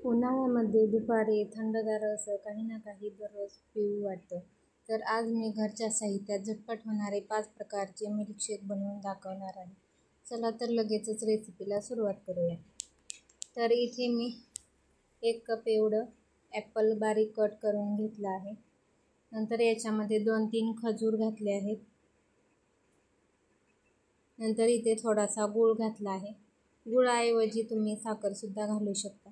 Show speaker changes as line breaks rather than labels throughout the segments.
उन्हाळ्यामध्ये दुपारी थंडगार असं काही ना काही दररोज पिऊ वाटतं. तर आज मी घरच्या साहित्यात झटपट होणारे 5 प्रकारचे मिल्कशेक बनवून दाखवणार आहे. चला तर लगेचच रेसिपीला सुरुवात करूया. तर इथे मी 1 कप एवढं ॲपल बारीक कट करून घेतलं आहे. नंतर याच्यामध्ये 2-3 खजूर घातले आहेत. नंतर इथे थोडासा गूळ घातला आहे. गुळाऐवजी तुम्ही साखरसुद्धा घालू शकता.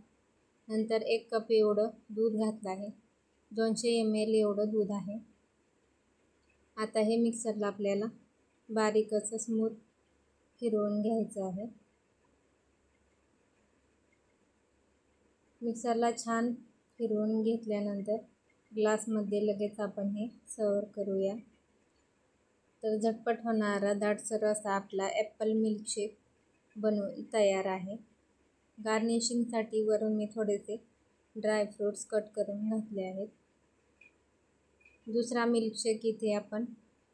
नंतर 1 कप एवढं दूध घातलं आहे. 200 ml एवढं दूध आहे. आता हे मिक्सरला आपल्याला बारीक असं स्मूथ फिरवून घ्यायचं आहे. मिक्सरला छान फिरवून घेतल्यानंतर ग्लासमध्ये लगेच आपण हे सर्व करूया. तर झटपट होणारा दाटसर असा आपला ॲपल मिल्कशेक बनवून तयार आहे. गार्निशिंगसाठी वरून मी थोडेसे ड्रायफ्रूट्स कट करून घातले आहेत. दुसरा मिल्कशेक इथे आपण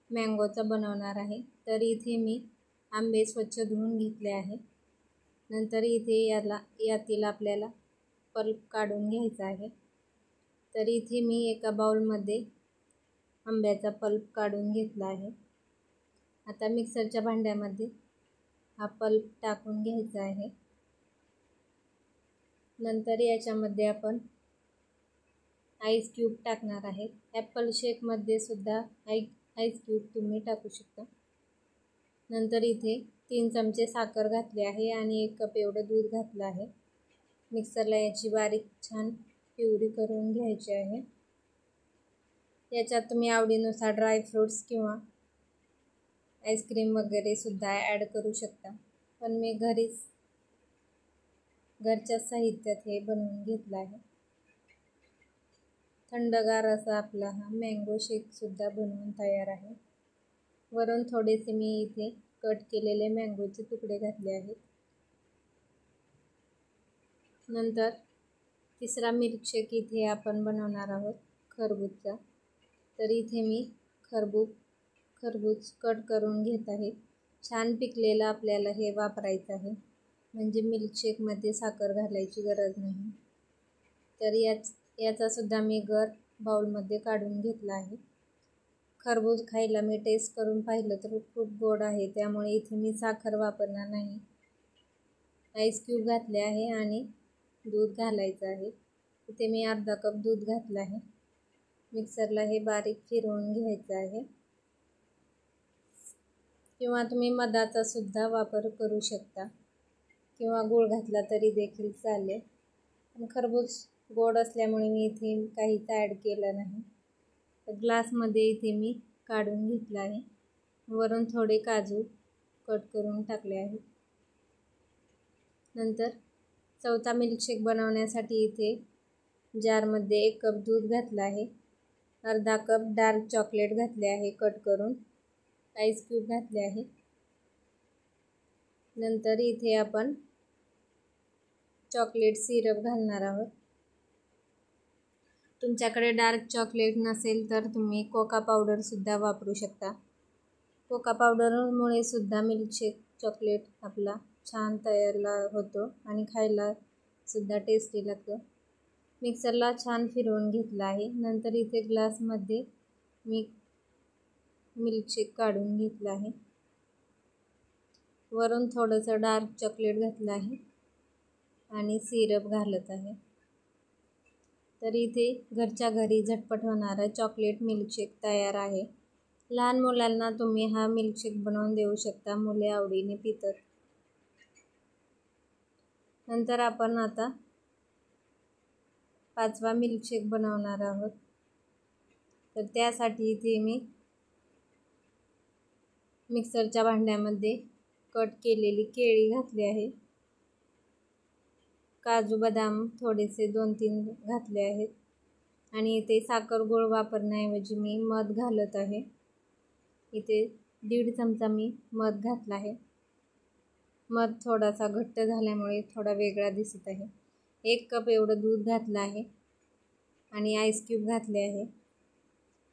मँगोचा बनवणार आहे. तर इथे मी आंबे स्वच्छ धुवून घेतले आहे. नंतर इथे यातील आपल्याला पल्प काढून घ्यायचा आहे. तर इथे मी एका बाउलमध्ये आंब्याचा पल्प काढून घेतला आहे. आता मिक्सरच्या भांड्यामध्ये हा पल्प टाकून घ्यायचा आहे. नंतर याच्यामध्ये आपण आईस क्यूब टाकणार आहे. ॲपल शेकमध्ये सुद्धा आईस क्यूब तुम्ही टाकू शकता. नंतर इथे 3 चमचे साखर घातली आहे आणि 1 कप एवढं दूध घातलं आहे. मिक्सरला याची बारीक छान प्युरी करून घ्यायची आहे. याच्यात तुम्ही आवडीनुसार ड्रायफ्रूट्स किंवा आईस्क्रीम वगैरे सुद्धा ॲड करू शकता. पण मी घरच्या साहित्यात हे बनवून घेतलं आहे. थंडगार असा आपला हा मँगो शेकसुद्धा बनवून तयार आहे. वरून थोडेसे मी इथे कट केलेले मँगोचे तुकडे घातले आहेत. नंतर तिसरा मिल्कशेक इथे आपण बनवणार आहोत खरबूजचा. तर इथे मी खरबूज कट करून घेत आहे. छान पिकलेलं आपल्याला हे वापरायचं आहे, म्हणजे मिल्कशेकमध्ये साखर घालायची गरज नाही. तर याचा सुद्धा मी गर बाउलमध्ये काढून घेतला आहे. खरबूज खायला मी टेस्ट करून पाहिलं तर खूप गोड आहे, त्यामुळे इथे मी साखर वापरणार नाही. आईस क्यूब घातले आहे आणि दूध घालायचं आहे. इथे मी अर्धा कप दूध घातलं आहे. मिक्सरला हे बारीक फिरवून घ्यायचं आहे. किंवा तुम्ही मधाचा सुद्धा वापर करू शकता किंवा गूळ घातला तरी देखील चालेल. पण खरबूज गोड असल्यामुळे मी इथे काहीच ॲड केलं नाही. तर ग्लासमध्ये इथे मी काढून घेतलं आहे. वरून थोडे काजू कट करून टाकले आहेत. नंतर चौथा मिल्कशेक बनवण्यासाठी इथे जारमध्ये 1 कप दूध घातलं आहे. अर्धा कप डार्क चॉकलेट घातले आहे कट करून. आईस क्यूब घातले आहे. नंतर इथे आपण चॉकलेट सिरप घालणार आहोत. तुमच्याकडे डार्क चॉकलेट नसेल तर तुम्ही कोका पावडरसुद्धा वापरू शकता. कोका पावडरमुळे सुद्धा मिल्कशेक चॉकलेट आपला छान तयार होतो आणि खायला सुद्धा टेस्टी लागतं. मिक्सरला छान फिरवून घेतलं आहे. नंतर इथे ग्लासमध्ये मी मिल्कशेक काढून घेतलं आहे. वरून थोडंसं डार्क चॉकलेट घातलं आहे आणि सिरप घालत आहे. तर इथे घरच्या घरी झटपट होणारा चॉकलेट मिल्कशेक तयार आहे. लहान मुलांना तुम्ही हा मिल्कशेक बनवून देऊ शकता. मुले आवडीने पितात. नंतर आपण आता 5वा मिल्कशेक बनवणार आहोत. तर त्यासाठी इथे मी मिक्सरच्या भांड्यामध्ये कट केलेली केळी घातली आहे. काजू बदाम थोडेसे 2-3 घातले आहेत. आणि इथे साखर गूळ वापरण्याऐवजी मी मध घालत आहे. इथे 1.5 चमचा मी मध घातला आहे. मध थोडासा घट्ट झाल्यामुळे थोडा वेगळा दिसत आहे. 1 कप एवढं दूध घातलं आहे आणि आईस क्यूब घातले आहे.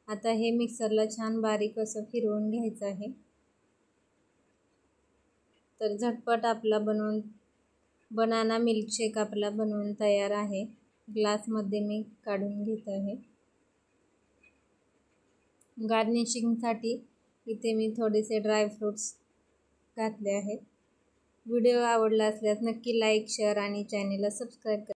आता हे मिक्सरला छान बारीक असं फिरवून घ्यायचं आहे. तर झटपट आपला बनाना मिल्कशेक आपला बनवून तयार आहे. ग्लासमध्ये मी काढून घेत आहे. गार्निशिंगसाठी इथे मी थोडेसे ड्रायफ्रूट्स घातले आहेत. व्हिडिओ आवडला असल्यास नक्की लाईक, शेअर आणि चॅनेलला सबस्क्राईब करा.